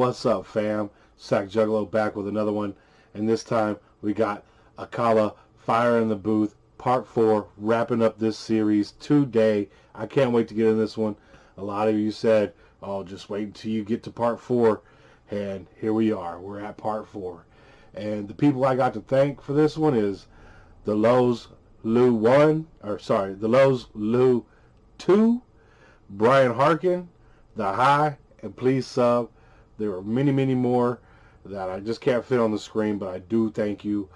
What's up, fam? Sack Juggalo back with another one, and this time we got Akala, Fire in the Booth, Part 4, wrapping up this series today. I can't wait to get in this one. A lot of you said, oh, just wait until you get to Part 4, and here we are. We're at Part 4. And the people I got to thank for this one is the Lowe's Lou 1, the Lowe's Lou 2, Brian Harkin, The High, and please sub. There are many, many more that I just can't fit on the screen, but I do thank you.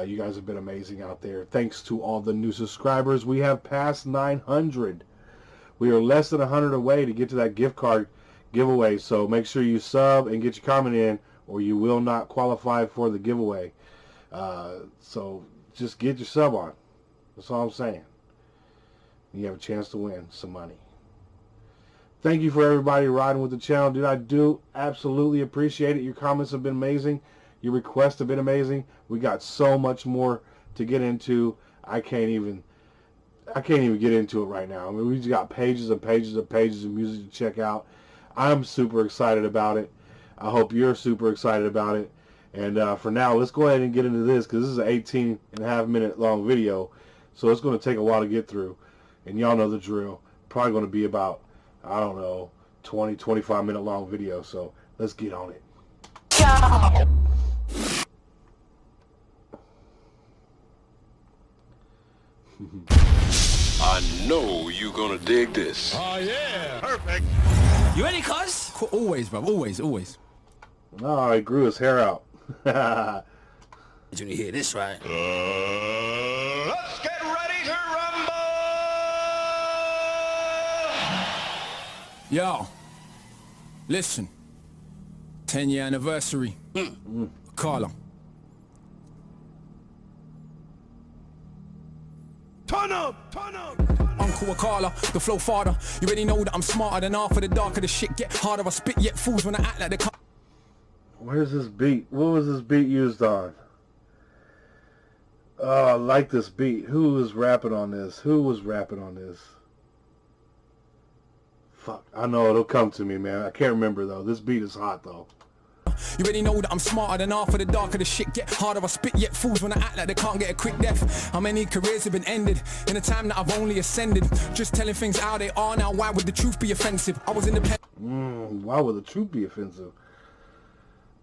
You guys have been amazing out there. Thanks to all the new subscribers. We have passed 900. We are less than 100 away to get to that gift card giveaway. So make sure you sub and get your comment in, or you will not qualify for the giveaway. So just get your sub on. That's all I'm saying. You have a chance to win some money. Thank you for everybody riding with the channel. Dude, I do absolutely appreciate it. Your comments have been amazing. Your requests have been amazing. We got so much more to get into. I can't even get into it right now. I mean, we just got pages and pages and pages of music to check out. I'm super excited about it. I hope you're super excited about it. And for now, let's go ahead and get into this, because this is an 18.5-minute long video. So it's going to take a while to get through. And y'all know the drill. Probably going to be about, I don't know, 20, 25-minute long video. So let's get on it. I know you're gonna dig this. Oh yeah, perfect. You ready, cuz? Always, bro. Always. Oh, he grew his hair out. Did you hear this, right? Let's get ready to rumble. Yo, listen. 10-year anniversary. Akala. Turn up. Uncle Akala, the flow father. You already know that I'm smarter than half of the darker the shit get harder. I spit yet fools when I act like they can't. Where's this beat? What was this beat used on? Oh, I like this beat. Who was rapping on this? Fuck, I know it'll come to me, man. I can't remember, though. This beat is hot, though. You already know that I'm smarter than half of the darker the shit get harder. I spit yet fools when I act like they can't get a quick death. How many careers have been ended in a time that I've only ascended? Just telling things how they are now. Why would the truth be offensive? I was independent. Why would the truth be offensive?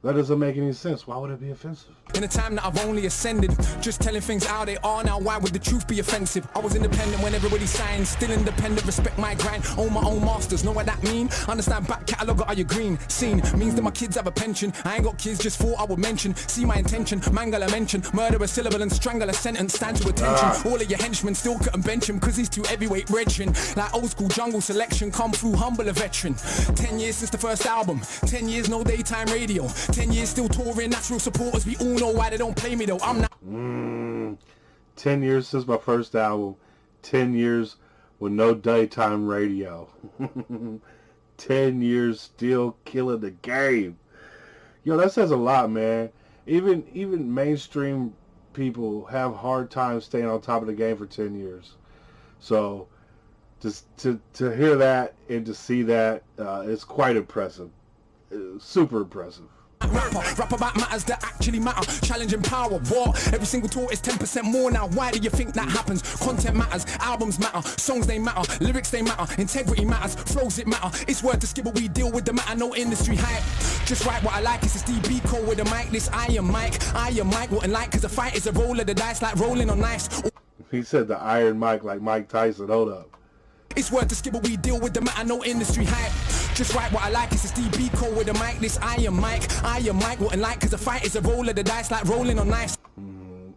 That doesn't make any sense. Why would it be offensive? In a time that I've only ascended, just telling things how they are now. Why would the truth be offensive? I was independent when everybody signed, still independent, respect my grind, own my own masters. Know what that mean? Understand back catalogue, are you green? Seen means that my kids have a pension. I ain't got kids, just thought I would mention. See my intention, mangle a mention, murder a syllable and strangle a sentence. Stand to attention. All of your henchmen still couldn't bench him, cause he's too heavyweight brethren. Like old school jungle selection, come through humble a veteran. 10 years since the first album, 10 years no daytime radio. 10 years still touring, natural supporters. We all know why they don't play me though. I'm not. 10 years since my first album. 10 years with no daytime radio. 10 years still killing the game. Yo, that says a lot, man. Even mainstream people have hard time staying on top of the game for 10 years. So just to hear that and to see that, it's quite impressive. Super impressive. Rap about matters that actually matter. Challenging power, war. Every single tour is 10% more now. Why do you think that happens? Content matters, albums matter, songs they matter, lyrics they matter, integrity matters, flows it matter. It's worth the skip, but we deal with the matter. No industry hype. Just write what I like. It's this DB code with a mic. This Iron Mike wouldn't like, cause a fight is a roll of the dice like rolling on ice. He said the Iron Mike like Mike Tyson. Hold up. It's worth the skip, but we deal with the matter. No industry hype. Just write what I like. It's this DB code with a mic. This Iron Mike wouldn't like, cause a fight is a roll of the dice like rolling on ice.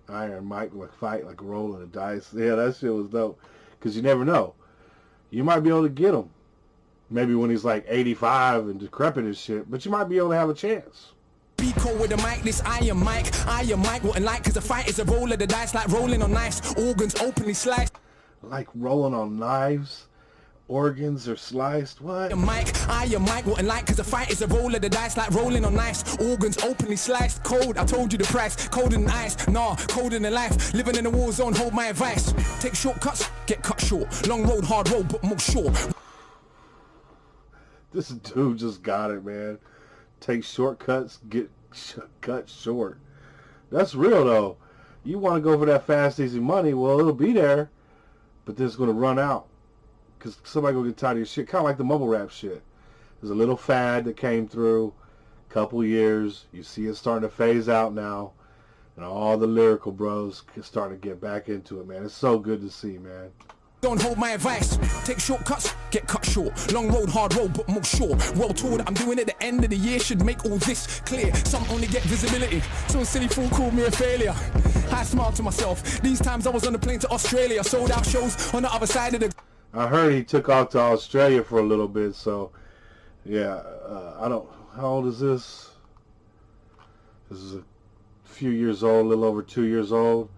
Iron Mike would fight like rolling the dice. Yeah, that shit was dope. Cause you never know. You might be able to get him. Maybe when he's like 85 and decrepit and shit. But you might be able to have a chance. Code with a mic, this Iron Mike wouldn't like, cause a fight is a roll of the dice like rolling on ice. Organs openly sliced. Like rolling on knives? Organs are sliced? What? Iron Mike wouldn't like, cause a fight is a roll of the dice like rolling on ice. Organs openly sliced. Cold, I told you the price. Colder than ice, nah, colder than life. Living in a war zone, hold my advice. Take shortcuts, get cut short. Long road, hard road, but most sure. This dude just got it, man. Take shortcuts, get cut short. That's real though. You want to go for that fast, easy money, well, it'll be there, but then it's going to run out because somebody going to get tired of your shit. Kind of like the mumble rap shit. There's a little fad that came through, couple years. You see it starting to phase out now, and all the lyrical bros starting to get back into it, man. It's so good to see, man. Don't hold my advice. Take shortcuts, get cut short. Long road, hard road, but more sure. Well told, I'm doing it at the end of the year. Should make all this clear. Some only get visibility. So a silly fool called me a failure. I smiled to myself. These times I was on the plane to Australia. Sold out shows on the other side of the... I heard he took off to Australia for a little bit, so yeah. I don't... How old is this? This is a few years old, a little over 2 years old.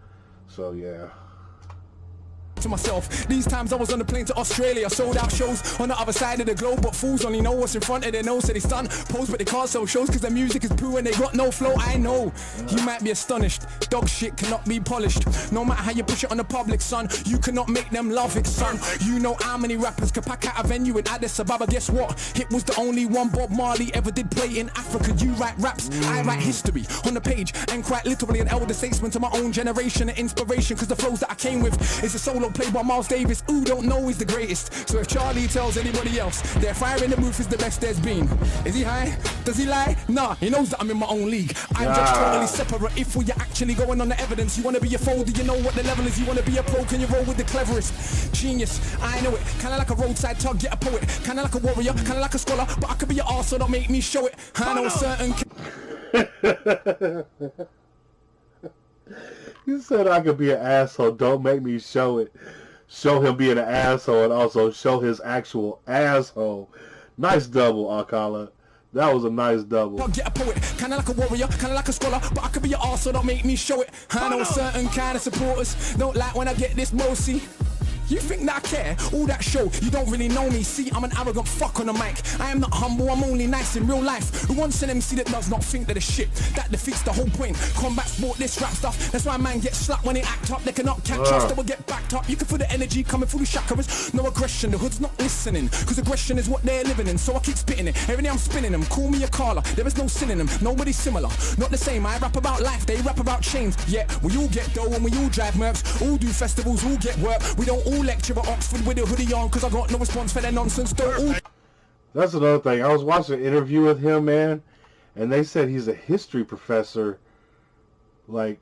So yeah. To myself, these times I was on the plane to Australia. Sold out shows on the other side of the globe, but fools only know what's in front of their nose. So they stun, pose, but they can't sell shows because their music is poo and they got no flow. I know, you might be astonished. Dog shit cannot be polished. No matter how you push it on the public, son, you cannot make them love it, son. You know how many rappers can pack out a venue in Addis Ababa. Guess what? It was the only one Bob Marley ever did play in Africa. You write raps, I write history on the page, and quite literally an elder statesman to my own generation. An inspiration because the flows that I came with is a solo played by Miles Davis, who don't know he's the greatest. So if Charlie tells anybody else their fire in the booth is the best there's been, is he high? Does he lie? Nah, he knows that I'm in my own league. I'm just totally separate. If we're actually going on the evidence, you wanna be a fool, do you know what the level is? You wanna be a pro, can you roll with the cleverest? Genius, I know it. Kinda like a roadside tug, get a poet. Kinda like a warrior, kinda like a scholar, but I could be an arse, so don't make me show it. I know a certain... You said I could be an asshole. Don't make me show it. Show him being an asshole and also show his actual asshole. Nice double, Akala. That was a nice double. I'll get a poet, kinda like a warrior, kinda like a scholar, but I could be an arse, so don't make me show it. I know a certain kind of supporters don't like when I get this mosey. You think that I care? All that show, you don't really know me. See, I'm an arrogant fuck on the mic. I am not humble, I'm only nice in real life. Who wants an MC that does not think that the shit? That defeats the whole point. Combat sport, this rap stuff. That's why man gets slapped when they act up. They cannot catch us, they will get backed up. You can feel the energy coming through the chakras. No aggression, the hood's not listening. Cause aggression is what they're living in. So I keep spitting it. Every day I'm spinning them. Call me Akala. There is no sin in them. Nobody similar. Not the same. I rap about life, they rap about chains. Yeah, we all get dough and we all drive mercs. All do festivals, all get work. We don't all lecture at Oxford with a hoodie on cause I got no response for their nonsense. That's another thing. I was watching an interview with him, man, and they said he's a history professor, like,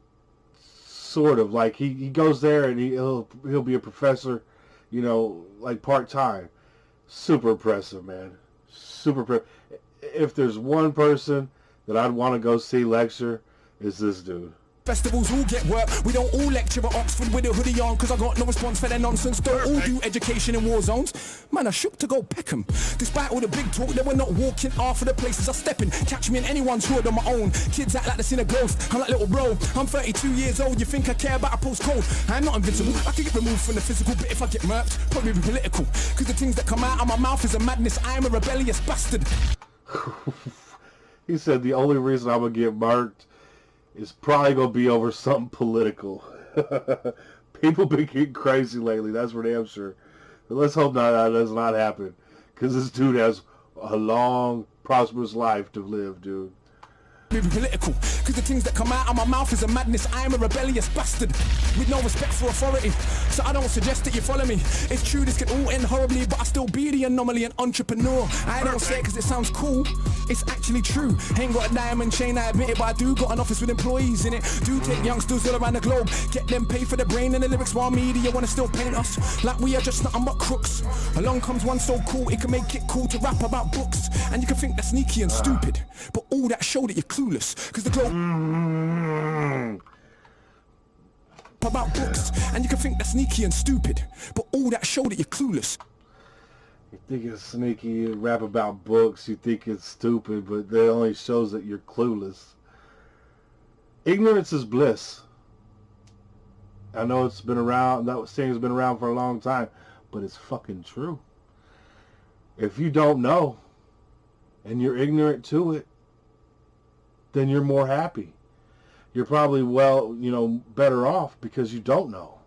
sort of. Like, he goes there and he'll be a professor, you know, like part-time. Super impressive, man. Super impressive. If there's one person that I'd want to go see lecture, it's this dude. Festivals all get work. We don't all lecture at Oxford with a hoodie on cause I got no response for their nonsense. Don't all do education in war zones. Man, I shook to go Peckham. Despite all the big talk, they were not walking half of the places I step in. Catch me in anyone's hood on my own. Kids act like they're seen a ghost. I'm like, little bro, I'm 32 years old. You think I care about a postcode? I'm not invincible. I can get removed from the physical, but if I get murked, probably be political. Cause the things that come out of my mouth is a madness. I am a rebellious bastard. He said the only reason I'm gonna get marked is probably going to be over something political. People been getting crazy lately, that's for damn sure. But let's hope that does not happen. Because this dude has a long, prosperous life to live, dude. Be political, cause the things that come out of my mouth is a madness. I am a rebellious bastard with no respect for authority. So I don't suggest that you follow me. It's true this can all end horribly, but I still be the anomaly, an entrepreneur. I don't say it cause it sounds cool, it's actually true. Ain't got a diamond chain, I admit it, but I do got an office with employees in it. Do take youngsters all around the globe, get them paid for the brain and the lyrics, while media wanna still paint us like we are just nothing but crooks. Along comes one so cool, it can make it cool to rap about books. And you can think that's sneaky and stupid, but all that show that you're clueless. Cause the globe about books, and you can think that's sneaky and stupid, but all that show that you're clueless. You think it's sneaky, you rap about books, you think it's stupid, but that only shows that you're clueless. Ignorance is bliss. I know it's been around, that saying's been around for a long time, but it's fucking true. If you don't know, and you're ignorant to it, then you're more happy. You're probably, well, you know, better off because you don't know.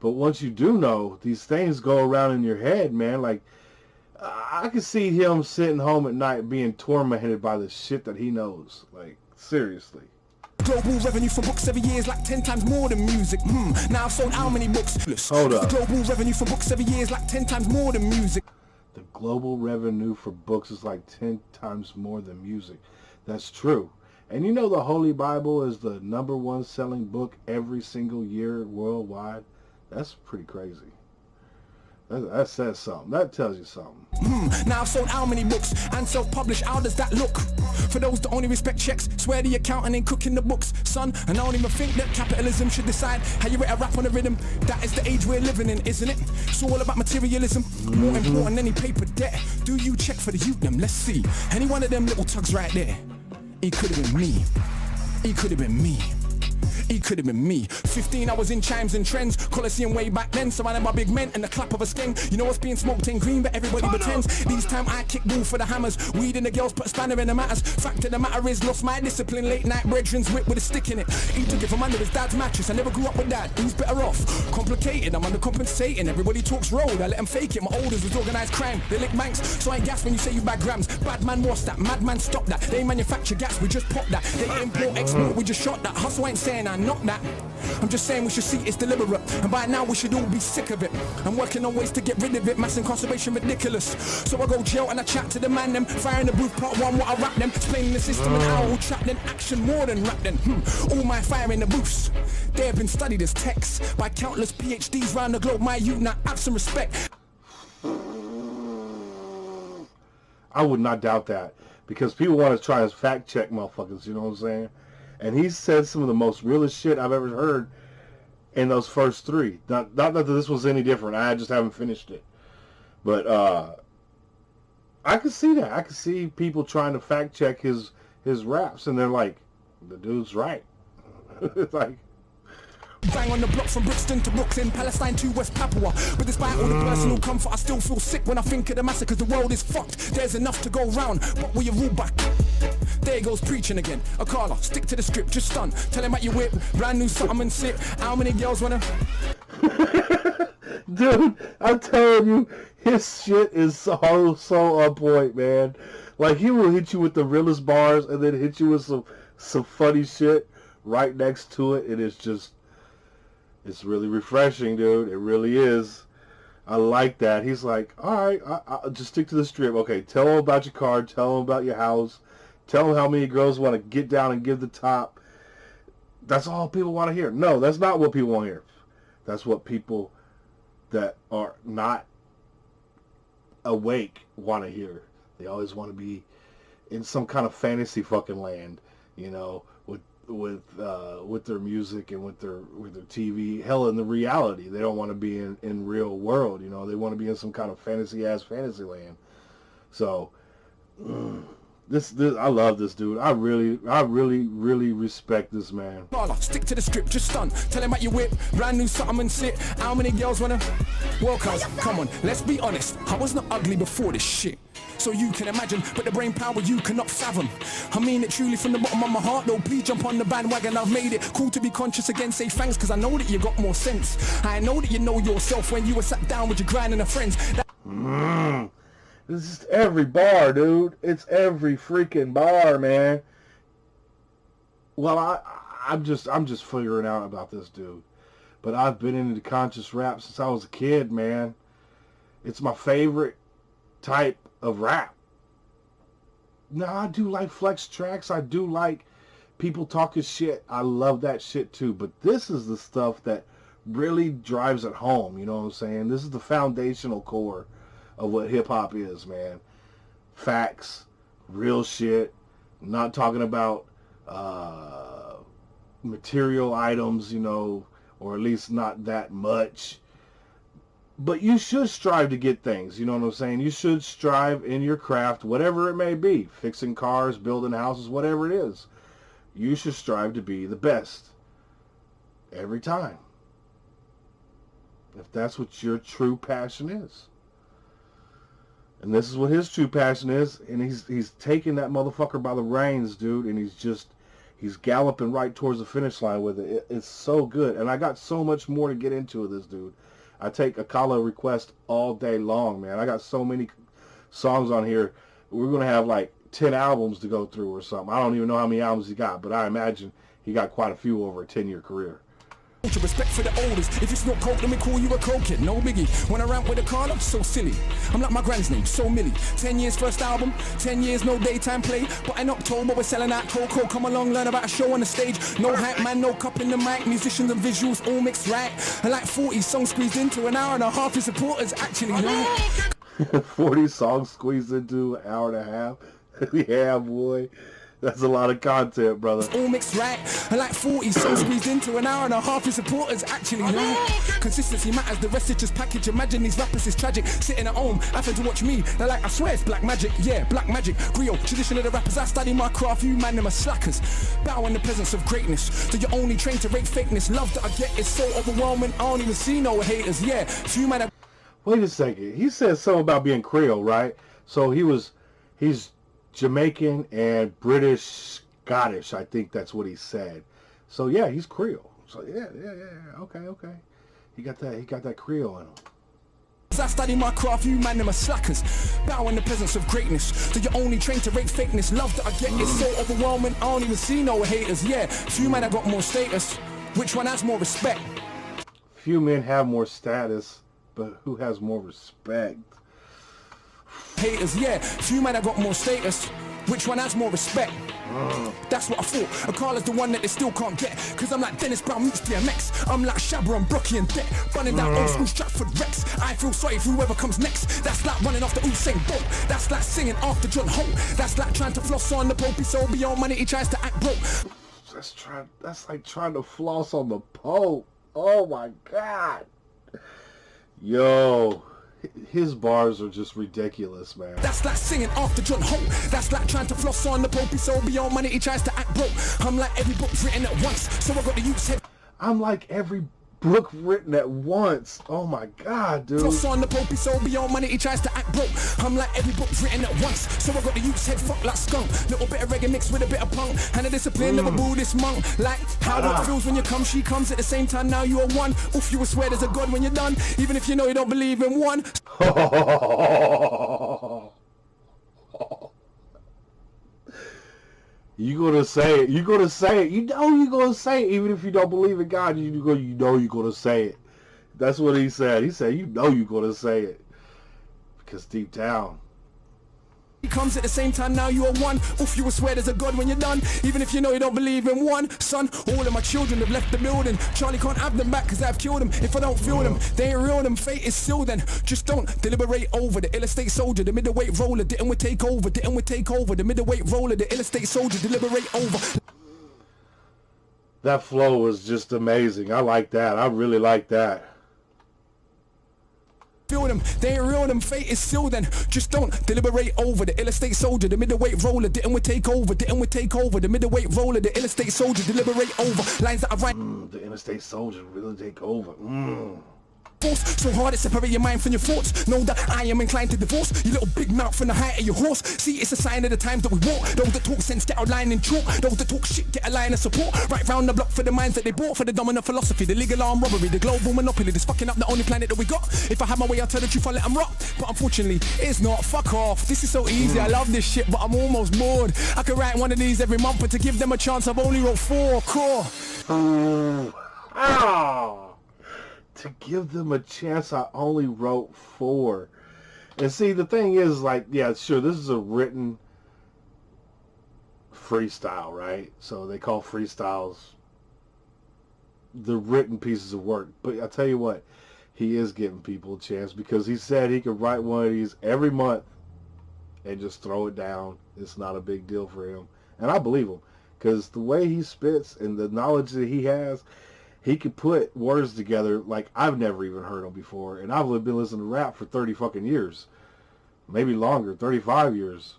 But once you do know, these things go around in your head, man. Like, I can see him sitting home at night being tormented by the shit that he knows. Like, seriously. Global revenue for books every year is like 10 times more than music. Now I've sold how many books? Hold up. Global revenue for books every year is like 10 times more than music. The global revenue for books is like 10 times more than music. That's true. And you know the Holy Bible is the #1 selling book every single year worldwide? That's pretty crazy. That says something. That tells you something. Now I've sold how many books and self-published, how does that look? For those that only respect checks, swear the accountant ain't cooking the books. Son, and I don't even think that capitalism should decide how you rate a rap on a rhythm. That is the age we're living in, isn't it? It's all about materialism, more important than any paper debt. Do you check for the youth them? Let's see. Any one of them little tugs right there. It could have been me. It could have been me. It could have been me. 15, I was in chimes and trends. Coliseum way back then, surrounded by big men and the clap of a skeng. You know what's being smoked ain't green, but everybody pretends. These time I kick ball for the hammers. Weed and the girls put a spanner in the matters. Fact of the matter is, lost my discipline. Late night brethren's whip with a stick in it. He took it from under his dad's mattress. I never grew up with dad. Who's better off? Complicated, I'm undercompensating. Everybody talks road, I let them fake it. My oldest was organised crime. They lick banks, so I ain't gas when you say you bag grams. Bad man, what's that? Madman, stop that. They manufacture gas, we just pop that. They import, export, we just shot that. Hustle ain't saying I knock that. I'm just saying we should see it's deliberate, and by now we should all be sick of it. I'm working on ways to get rid of it, mass incarceration ridiculous. So I go jail and I chat to the man them, fire in the booth part 1 what I rap them, explaining the system and how I will trap them, action more than rap them. All my fire in the booths, they have been studied as texts by countless PhDs round the globe. My youth now have some respect. I would not doubt that, because people want to try and fact check motherfuckers, you know what I'm saying? And he said some of the most realest shit I've ever heard in those first 3. Not that this was any different. I just haven't finished it. But I could see that. I could see people trying to fact check his raps, and they're like, the dude's right. It's like, Bang on the block from Brixton to Brooklyn, Palestine to West Papua. But despite all the personal comfort, I still feel sick when I think of the massacres. The world is fucked, there's enough to go round, but will you rule back? There goes preaching again. Akala, stick to the script, just stun. Tell him about your whip, brand new something and sit. How many girls wanna... Dude, I'm telling you, his shit is so on point, man. Like, he will hit you with the realest bars and then hit you with some funny shit right next to it. It is just... It's really refreshing, dude. It really is. I like that. He's like, all right, I'll just stick to the strip. Okay, tell them about your car. Tell them about your house. Tell them how many girls want to get down and give the top. That's all people want to hear. No, that's not what people want to hear. That's what people that are not awake want to hear. They always want to be in some kind of fantasy fucking land, you know, with their music and with their TV. Hell, in the reality, they don't want to be in real world. You know, they want to be in some kind of fantasy land. So this I love this dude. I really respect this man. Stick to the script, just stun. Tell him about your whip, brand new something and sit. How many girls wanna... Well, cuz, come on, let's be honest. I was not ugly before this shit, so you can imagine, but the brain power you cannot fathom. I mean it truly from the bottom of my heart, though. Please jump on the bandwagon, I've made it cool to be conscious again. Say thanks, cause I know that you got more sense. I know that you know yourself when you were sat down with your grind and your friends. This is every bar, dude. It's every freaking bar, man. Well, I'm just figuring out about this dude. But I've been into conscious rap since I was a kid, man. It's my favorite type of rap. Now, I do like flex tracks. I do like people talking shit. I love that shit too. But this is the stuff that really drives it home. You know what I'm saying? This is the foundational core of what hip-hop is, man. Facts, real shit. I'm not talking about material items, you know, or at least not that much. But you should strive to get things, you know what I'm saying? You should strive in your craft, whatever it may be. Fixing cars, building houses, whatever it is. You should strive to be the best. Every time. If that's what your true passion is. And this is what his true passion is, and he's taking that motherfucker by the reins, dude, and he's galloping right towards the finish line with it. It's so good, and I got so much more to get into with this dude. I take Akala request all day long, man. I got so many songs on here, we're going to have like 10 albums to go through or something. I don't even know how many albums he got, but I imagine he got quite a few over a 10-year career. Respect for the oldest. If it's not coke, let me call you a coke kid. No biggie. When I rant with Akala, so silly. I'm like my grand's name, so Millie. 10 years first album, 10 years no daytime play. But in October we're selling out cocoa. Come along, learn about a show on the stage. No hype man, no cup in the mic. Musicians and visuals all mixed right. And like 40 songs squeezed into an hour and a half. His supporters actually like 40 songs squeezed into an hour and a half. Yeah, boy. That's a lot of content, brother. All mixed right, and like 40 songs squeezed into an hour and a half. His supporters actually know. Consistency matters, the rest is just package. Imagine these rappers is tragic, sitting at home, having to watch me. They're like, I swear it's black magic, yeah, black magic. Griot, tradition of the rappers, I study my craft. You man, them are slackers. Bow in the presence of greatness, so you're only trained to rate fakeness. Love that I get is so overwhelming, I don't even see no haters, yeah. Few man are... Wait a second, he said something about being Creole, right? So he's Jamaican and British, Scottish, I think that's what he said. So yeah, he's Creole. So yeah, okay. He got that Creole in him. I study my craft, you man, them are slackers. Bow in the presence of greatness, so you're only trained to rate fakeness. Love that I get is so overwhelming, I don't even see no haters, yeah. Few men have got more status, which one has more respect? Few men have more status, but who has more respect? Haters, yeah. Few men have got more status. Which one has more respect? That's what I thought. Akala's the one that they still can't get. Cause I'm like Dennis Brown meets DMX. I'm like Shabba and Brocky and Deck. Running down old school Stratford Rex. I feel sorry for whoever comes next. That's like running after Usain Bolt. That's like singing after John Holt. That's like trying to floss on the Pope. He's so beyond money he tries to act broke. That's like trying to floss on the Pope. Oh my God. Yo. His bars are just ridiculous, man. That's like singing after John Holt. That's like trying to floss on the Pope. He's so beyond money he tries to act broke. I'm like every book written at once, so I got the youth's head. I'm like every book written at once. Oh my God, dude. Floss on the Pope, he's so beyond money he tries to act broke. I'm like every book written at once, so I got the youth's head fucked like skunk. Little bit of reggae mixed with a bit of punk, and a discipline of a Buddhist monk. Like how it feels when you come, she comes at the same time. Now you are one. Oof, you will swear there's a God when you're done, even if you know you don't believe in one. You gonna say it. You gonna say it. You know you gonna say it. Even if you don't believe in God, you know you're gonna say it. That's what he said. He said, you know you're gonna say it. Because deep down. He comes at the same time, now you are one. Oof, you will swear there's a God when you're done, even if you know you don't believe in one. Son, all of my children have left the building. Charlie can't have them back cause I've killed them. If I don't feel them, they ain't real, them fate is still then. Just don't deliberate over the illustrate soldier, the middleweight roller. Didn't we take over, the middleweight roller, the illustrate soldier, deliberate over. That flow was just amazing. I like that. I really like that. Feel them, they ain't real, them fate is still then. Just don't deliberate over the illustrate soldier, the middleweight roller. Didn't we take over, the middleweight roller, the illustrate soldier, deliberate over. Lines that I write. The interstate soldier really take over. Force so hard it separate your mind from your thoughts. Know that I am inclined to divorce your little big mouth from the height of your horse. See, it's a sign of the times that we walk. Those that talk sense get a line in chalk. Those that talk shit get a line of support. Right round the block for the minds that they bought. For the dominant philosophy, the legal armed robbery, the global monopoly. This fucking up the only planet that we got. If I have my way, I'll tell the truth, I'll let them rock. But unfortunately, it's not. Fuck off. This is so easy. I love this shit, but I'm almost bored. I could write one of these every month, but to give them a chance, I've only wrote 4 core. To give them a chance, I only wrote 4. And see, the thing is, like, yeah, sure, this is a written freestyle, right? So they call freestyles the written pieces of work. But I tell you what, he is giving people a chance because he said he could write one of these every month and just throw it down. It's not a big deal for him. And I believe him because the way he spits and the knowledge that he has, he could put words together like I've never even heard them before. And I've been listening to rap for 30 fucking years. Maybe longer, 35 years.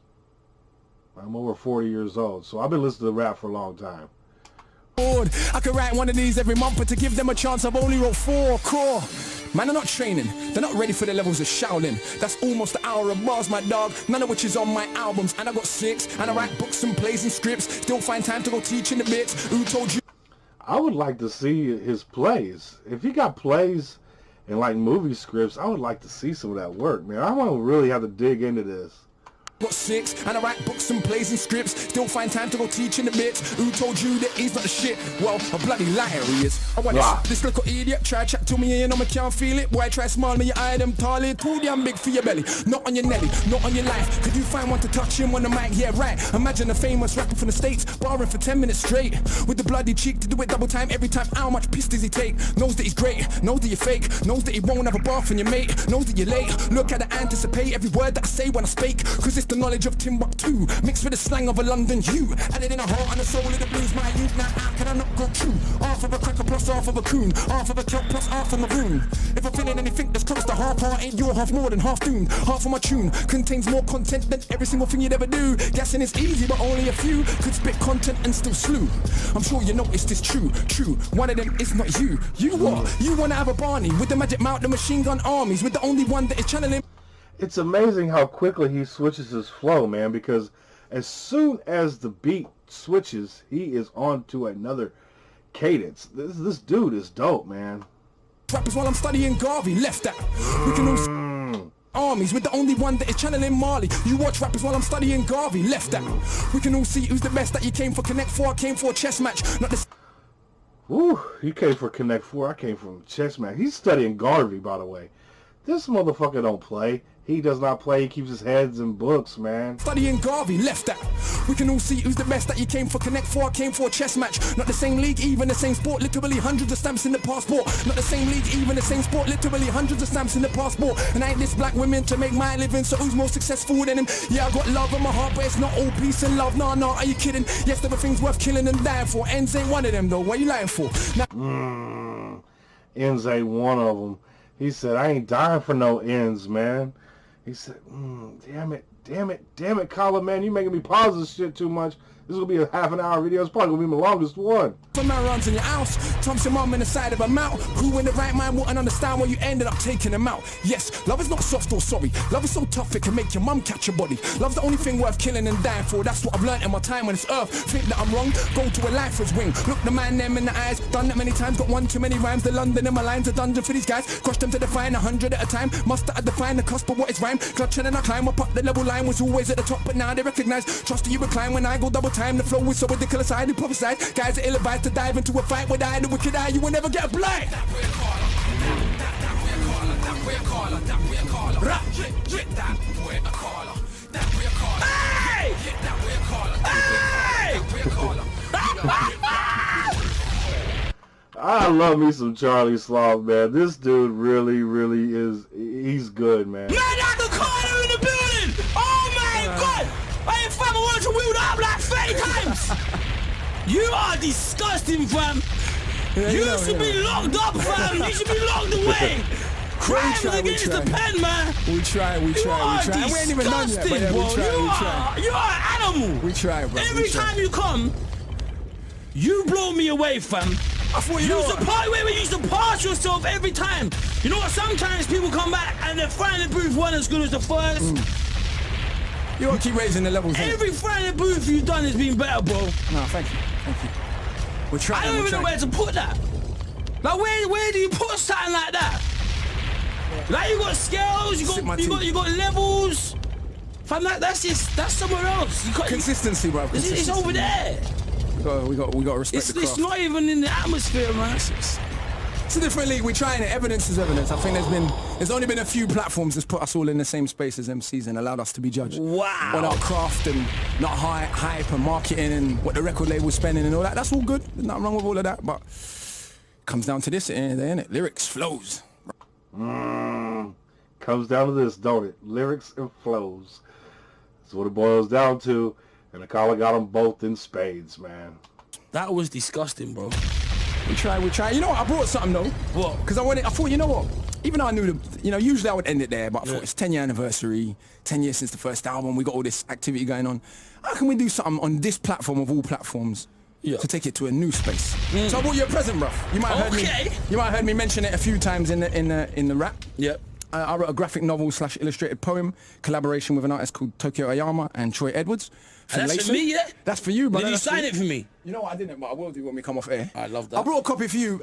I'm over 40 years old. So I've been listening to rap for a long time. I could write one of these every month, but to give them a chance, I've only wrote 4 core. Man, they're not training. They're not ready for the levels of Shaolin. That's almost an hour of bars, my dog. None of which is on my albums. And I got 6. And I write books and plays and scripts. Still find time to go teach in the bits. Who told you? I would like to see his plays. If he got plays and like movie scripts, I would like to see some of that work, man. I want to really have to dig into this. Got 6 and I write books and plays and scripts. Still find time to go teach in the bits. Who told you that he's not the shit? Well, a bloody liar he is. I want this little idiot try chat to me and you know me can't feel it. Boy, try smile me, your eye them tall. Too damn big for your belly. Not on your nelly, not on your life. Could you find one to touch him on the mic? Yeah, right. Imagine a famous rapper from the States barring for 10 minutes straight. With the bloody cheek to do it double time every time. How much piss does he take? Knows that he's great, knows that you're fake, knows that he won't have a bath on your mate, knows that you're late. Look at the anticipate every word that I say when I speak. Cause it's the knowledge of Timbuktu mixed with the slang of a London Jew. Added in a heart and a soul of the blues. My youth, now how can I not go true? Half of a cracker plus half of a coon, half of a kelp plus half of a maroon. If I'm feeling anything that's close to half heart, ain't your half more than half doomed. Half of my tune contains more content than every single thing you'd ever do. Guessing is easy, but only a few could spit content and still slew. I'm sure you noticed this true. One of them is not you. You what? You wanna have a Barney with the magic mouth, the machine gun armies, with the only one that is channeling. It's amazing how quickly he switches his flow, man, because as soon as the beat switches, he is on to another cadence. This dude is dope, man. Rappers while I'm studying Garvey, left that. We can all armies with the only one that is channeling Marley. You watch rappers while I'm studying Garvey, left that. We can all see who's the best that you came for Connect 4, I came for a chess match, not the... Ooh, he came for Connect 4, I came from chess match. He's studying Garvey, by the way. This motherfucker don't play. He does not play. He keeps his heads in books, man. Studying Garvey, left that. We can all see who's the best that you came for Connect 4, I came for a chess match. Not the same league, even the same sport. Literally hundreds of stamps in the passport. Not the same league, even the same sport. Literally hundreds of stamps in the passport. And I ain't this black women to make my living. So who's more successful than him? Yeah, I got love in my heart, but it's not all peace and love. Nah, are you kidding? Yes, there are things worth killing and dying for. Ends ain't one of them though. What are you lying for? Ends ain't one of them. He said, I ain't dying for no ends, man. He said, damn it, Colin, man, you making me pause this shit too much. This is going to be a half an hour video. It's probably going to be my longest one. For man runs in your house, thumps your mum in the side of a mouth. Who in the right mind wouldn't understand why you ended up taking him out? Yes, love is not soft or sorry. Love is so tough it can make your mum catch your body. Love's the only thing worth killing and dying for. That's what I've learned in my time on this earth. Think that I'm wrong? Go to a lifer's wing. Look the man them in the eyes. Done that many times, got one too many rhymes. The London in my lines, a dungeon for these guys. Crush them to define 100 at a time. Must have defined the cusp of what is rhyme. Clutching and I climb up the level line. Was always at the top, but now they recognize. Trust that you recline when I go double time. The flow is so ridiculous, I do prophesize. Guys are ill-advised to dive into a fight with I, the wicked eye. You will never get a blind. I love me some Charlie Sloth, man. This dude really is, he's good, man. Man out the corner in the building! Oh my god! I ain't fam, I wanted to wheel that up like 30 times! You are disgusting, fam! You should be locked up, fam! You should be locked away! Crimes against the pen, man! We try. We ain't even done yet, but yeah, we try. You are an animal! We try, bro. Every time you come, you blow me away, fam. I thought you used to pass yourself every time. You know what? Sometimes people come back and their Friday booth wasn't as good as the first. You gotta keep raising the levels. Every Friday booth you've done has been better, bro. No, thank you. We're trying. I don't even know where to put that. Like, where do you put something like that? Like, you got scales, you got levels. Fam, that's somewhere else. Consistency, bro. It's over there. We got to respect the craft. It's not even in the atmosphere, man. It's a different league. We're trying it. Evidence is evidence. I think there's only been a few platforms that's put us all in the same space as MCs and allowed us to be judged. Wow. On our craft and not hype and marketing and what the record label's spending and all that. That's all good. There's nothing wrong with all of that. But it comes down to this at the end of the day, innit? Lyrics, flows. Comes down to this, don't it? Lyrics and flows. That's what it boils down to. And Akala got them both in spades, man. That was disgusting, bro. We try. You know what? I brought something though. What? Because I thought, you know what? Even though I knew usually I would end it there, but I thought it's 10-year anniversary, 10 years since the first album, we got all this activity going on. How can we do something on this platform of all platforms to take it to a new space? So I brought you a present, bruv. You might have heard me mention it a few times in the rap. Yep. I wrote a graphic novel / illustrated poem, collaboration with an artist called Tokyo Ayama and Troy Edwards. And that's for me, yeah? That's for you, brother. Did you sign it for me? You know what, I didn't, but I will do when we come off air. I love that. I brought a copy for you.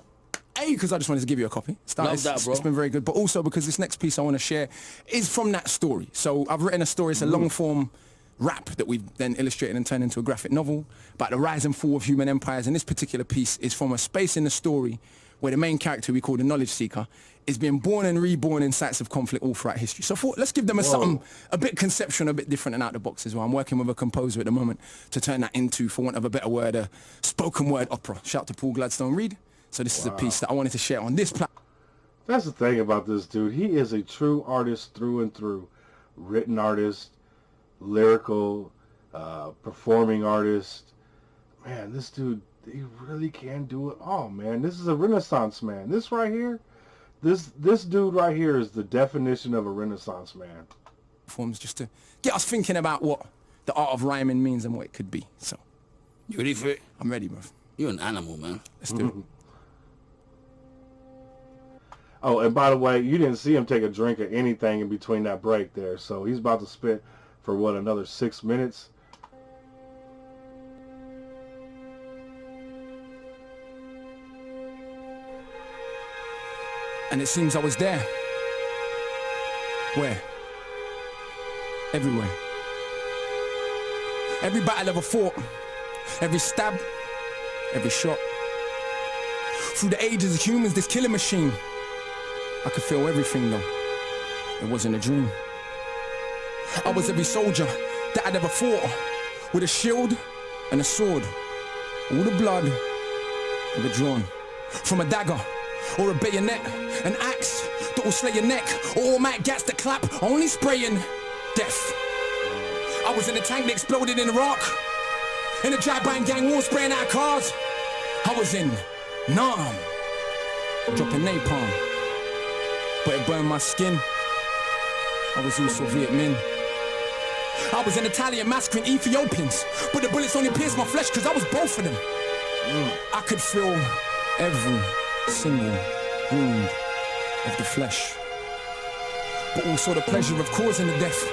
because I just wanted to give you a copy. Love that, bro. It's been very good. But also because this next piece I want to share is from that story. So I've written a story. It's a long-form rap that we've then illustrated and turned into a graphic novel about the rise and fall of human empires. And this particular piece is from a space in the story where the main character we call the knowledge seeker is being born and reborn in sites of conflict all throughout history. So I thought, let's give them something a bit conceptual, a bit different and out the box as well. I'm working with a composer at the moment to turn that into, for want of a better word, a spoken word opera. Shout out to Paul Gladstone Reed. So this is a piece that I wanted to share on this platform. That's the thing about this dude. He is a true artist through and through. Written artist, lyrical, performing artist. Man, this dude, he really can do it all, man. This is a Renaissance man. This right here, this dude right here is the definition of a Renaissance man. Forms just to get us thinking about what the art of rhyming means and what it could be. So, You ready for it? I'm ready, bro. You're an animal, man. Let's do it. Oh, and by the way, you didn't see him take a drink or anything in between that break there. So he's about to spit for, what, another 6 minutes? And it seems I was there. Where? Everywhere. Every battle ever fought. Every stab. Every shot. Through the ages of humans, this killing machine. I could feel everything though. It wasn't a dream. I was every soldier that I'd ever fought. With a shield and a sword. All the blood ever drawn. From a dagger or a bayonet. An axe that will slay your neck. Or automatic gas that clap, only spraying death. I was in a tank that exploded in Iraq. In a drive-by gang war spraying out cars. I was in Nam, dropping napalm. But it burned my skin. I was also Viet Minh. I was an Italian massacring Ethiopians. But the bullets only pierced my flesh cause I was both of them. I could feel every single wound of the flesh. But also the pleasure of causing the death.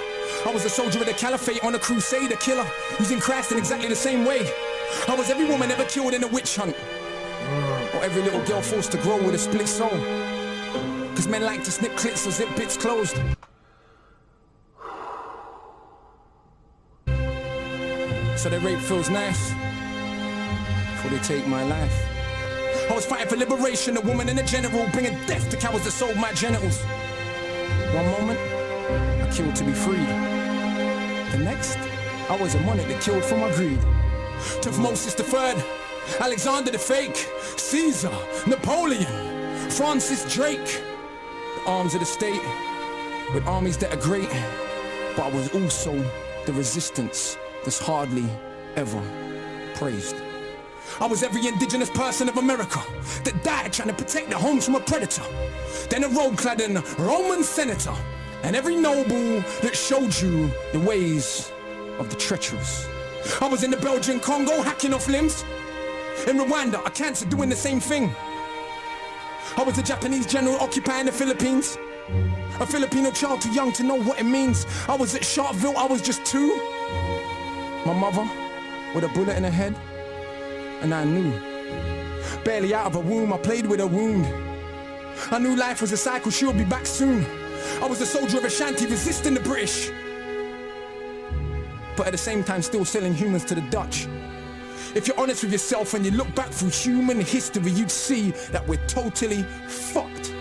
I was a soldier of the caliphate on a crusade, a killer, using Christ in exactly the same way. I was every woman ever killed in a witch hunt. Or every little girl forced to grow with a split soul. Cause men like to snip clits or zip bits closed. So their rape feels nice before they take my life. I was fighting for liberation, a woman and a general, bringing death to cowards that sold my genitals. One moment, I killed to be freed. The next, I was a monarch that killed for my greed. Tutmosis III, Alexander the Fake, Caesar, Napoleon, Francis Drake. The arms of the state, with armies that are great. But I was also the resistance that's hardly ever praised. I was every indigenous person of America that died trying to protect their homes from a predator. Then a robe-cladding Roman senator, and every noble that showed you the ways of the treacherous. I was in the Belgian Congo hacking off limbs. In Rwanda, a cancer doing the same thing. I was a Japanese general occupying the Philippines. A Filipino child too young to know what it means. I was at Sharpeville, I was just 2. My mother, with a bullet in her head. And I knew. Barely out of her womb, I played with her wound. I knew life was a cycle, she would be back soon. I was a soldier of Ashanti resisting the British. But at the same time still selling humans to the Dutch. If you're honest with yourself and you look back through human history, you'd see that we're totally fucked.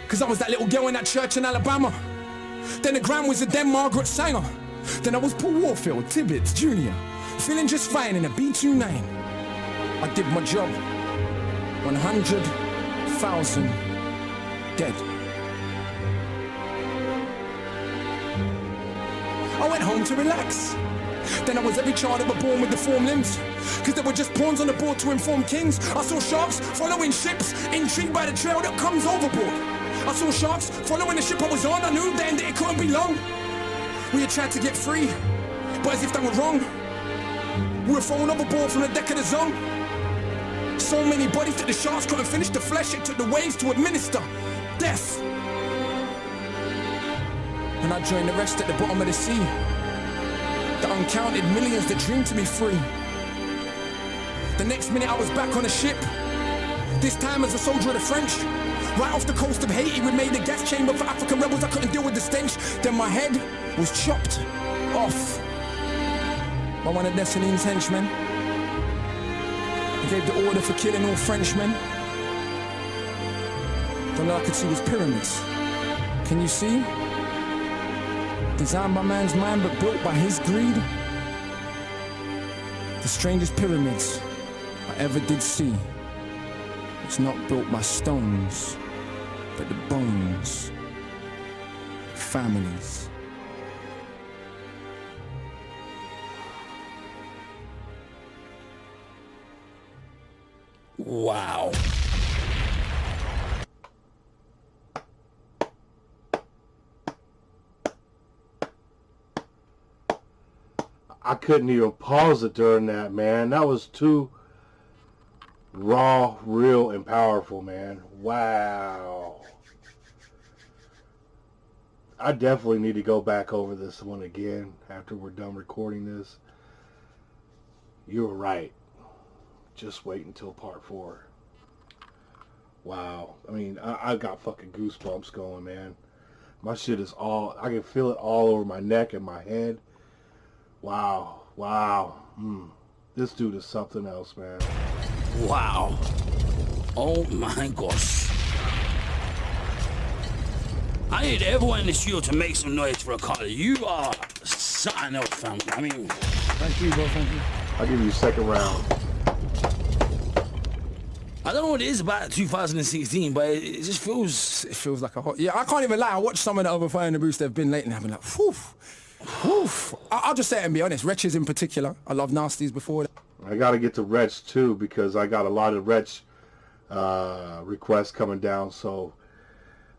Cause I was that little girl in that church in Alabama. Then the Grand Wizard, then Margaret Sanger. Then I was Paul Warfield, Tibbets, Jr. Feeling just fine in a B-29. I did my job. 100,000 dead. I went home to relax. Then I was every child ever born with deformed limbs. Cause there were just pawns on the board to inform kings. I saw sharks following ships, intrigued by the trail that comes overboard. I saw sharks following the ship I was on. I knew then that it couldn't be long. We had tried to get free, but as if that were wrong, we were thrown overboard from the deck of the Zone. So many bodies that the sharks couldn't finish the flesh. It took the waves to administer death. And I joined the rest at the bottom of the sea. The uncounted millions that dreamed to be free. The next minute I was back on a ship, This time as a soldier of the French. Right off the coast of Haiti, we made a gas chamber for African rebels. I couldn't deal with the stench. Then my head was chopped off by one of Destiny's henchmen. He gave the order for killing all Frenchmen. Then all I could see was pyramids. Can you see? Designed by man's mind but built by his greed. The strangest pyramids I ever did see. It's not built by stones, but the bones of families. Wow. I couldn't even pause it during that, man. That was too raw, real, and powerful, man. Wow. I definitely need to go back over this one again after we're done recording this. You were right. Just wait until part 4. Wow. I mean, I got fucking goosebumps going, man. My shit is all, I can feel it all over my neck and my head. Wow. Wow. This dude is something else, man. Wow. Oh my gosh. I need everyone in the studio to make some noise for Akala. You are something else, fam. I mean, Thank you, bro, thank you. I'll give you a second round. I don't know what it is about 2016, but it just feels... It feels like a hot... Yeah, I can't even lie. I watched some of the other Fire in the Boost they've been lately and I've been like, whew. Whew. I'll just say it and be honest. Wretches in particular. I love Nasties before that. I got to get to Wretch too because I got a lot of Wretch requests coming down. So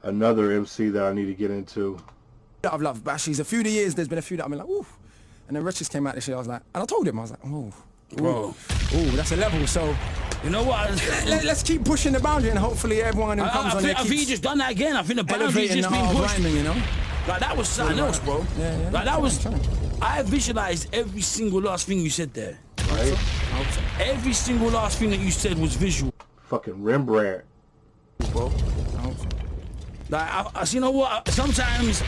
another MC that I need to get into. I've loved Bashies. A few of the years, there's been a few that I've been like, ooh. And then Wretches came out this year. I was like, and I told him, I was like, ooh. Bro. Ooh, that's a level. So, You know what? let's keep pushing the boundary and hopefully everyone who comes on there I think he keeps just done that again. I think the boundary's elevating just the been hard pushed. rhyming, you know? Like, that was something else, bro. Yeah. Like, that was... I'm trying. I visualized every single last thing you said there. Right? I hope so. Every single last thing that you said was visual, Fucking Rembrandt. bro. I hope so. Like, you know what? Sometimes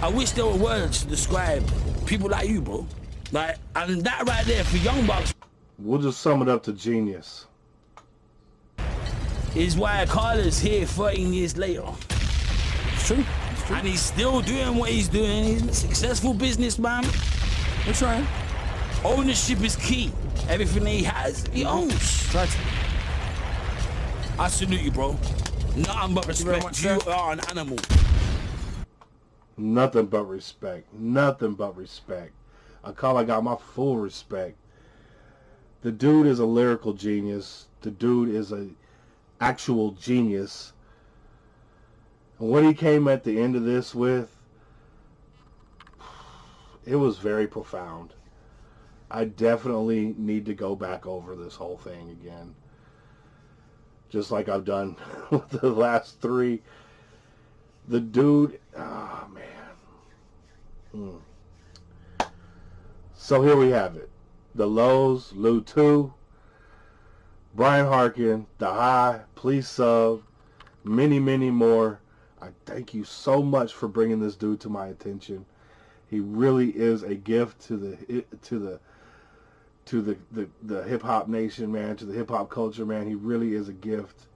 I wish there were words to describe people like you, bro. Like, and that right there for young bucks We'll just sum it up to genius. is why Akala's here 13 years later. It's true. It's true. And he's still doing what he's doing. He's a successful businessman. We're trying. Ownership is key. Everything he has, he owns. Right. I salute you, bro. Nothing but you very respect. much, You sir. are an animal. Nothing but respect. Nothing but respect. Akala got my full respect. The dude is a lyrical genius. The dude is a actual genius. And what he came at the end of this with, it was very profound. I definitely need to go back over this whole thing again. Just like I've done with the last 3. The dude, oh man. So here we have it. The Lows, Lou 2, Brian Harkin, The High, Please Sub, many, many more. I thank you so much for bringing this dude to my attention. He really is a gift to the hip hop nation, man, to the hip hop culture, man. He really is a gift.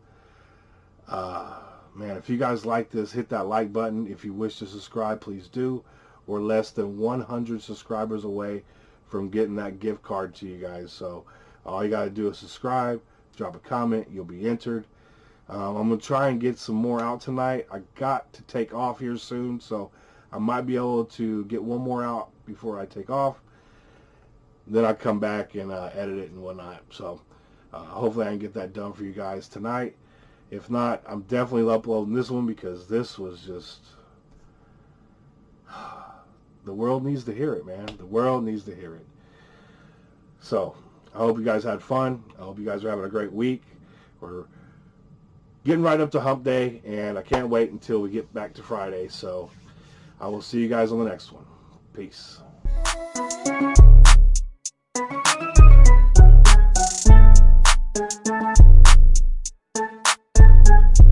Man, if you guys like this, hit that like button. If you wish to subscribe, please do. We're less than 100 subscribers away from getting that gift card to you guys. So all you got to do is subscribe, drop a comment, you'll be entered. I'm going to try and get some more out tonight. I got to take off here soon, so I might be able to get one more out before I take off. Then I come back and edit it and whatnot. So hopefully I can get that done for you guys tonight. If not, I'm definitely uploading this one because this was just... The world needs to hear it, man. The world needs to hear it. So, I hope you guys had fun. I hope you guys are having a great week. We're getting right up to hump day, and I can't wait until we get back to Friday. So, I will see you guys on the next one. Peace. Akala.